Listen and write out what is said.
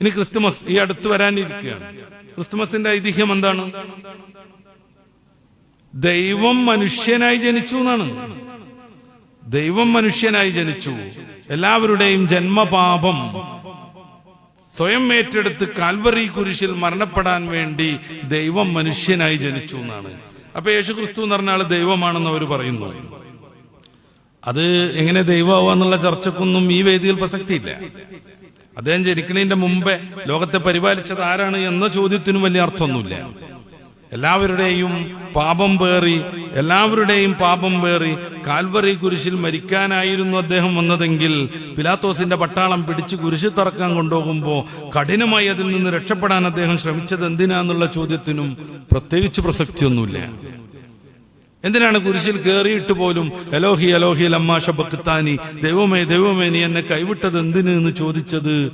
ഇനി ക്രിസ്തുമസ് ഈ അടുത്ത് വരാനിരിക്കുകയാണ്. ക്രിസ്തുമസിന്റെ ഐതിഹ്യം എന്താണ്? ദൈവം മനുഷ്യനായി ജനിച്ചു എന്നാണ്. ദൈവം മനുഷ്യനായി ജനിച്ചു. എല്ലാവരുടെയും ജന്മപാപം സ്വയം ഏറ്റെടുത്ത് കാൽവറി കുരിശിൽ മരണപ്പെടാൻ വേണ്ടി ദൈവം മനുഷ്യനായി ജനിച്ചു എന്നാണ്. അപ്പൊ യേശു ക്രിസ്തു എന്ന് പറഞ്ഞ ആള് ദൈവമാണെന്ന് അവർ പറയുന്നു. അത് എങ്ങനെ ദൈവമാവാന്നുള്ള ചർച്ചക്കൊന്നും ഈ വേദിയിൽ പ്രസക്തിയില്ല. അദ്ദേഹം ജനിക്കുന്നതിന്റെ മുമ്പേ ലോകത്തെ പരിപാലിച്ചത് ആരാണ് എന്ന ചോദ്യത്തിനും വലിയ അർത്ഥമൊന്നുമില്ല. എല്ലാവരുടെയും പാപം പേറി കാൽവറി കുരിശിൽ മരിക്കാനായിരുന്നു അദ്ദേഹം വന്നതെങ്കിൽ പിലാത്തോസിന്റെ പട്ടാളം പിടിച്ച് കുരിശിൽ തറക്കാൻ കൊണ്ടുപോകുമ്പോൾ കഠിനമായി അതിൽ നിന്ന് രക്ഷപ്പെടാൻ അദ്ദേഹം ശ്രമിച്ചത് എന്തിനാന്നുള്ള ചോദ്യത്തിനും പ്രത്യേകിച്ച് പ്രസക്തിയൊന്നുമില്ല. എന്തിനാണ് കുരിശിൽ കയറിയിട്ട് പോലും എലോഹി എലോഹി ലമ്മാ ശബക്താനി, ദൈവമേ ദൈവമേ നീ എന്നെ കൈവിട്ടത് എന്തിന് എന്ന് ചോദിച്ചത്?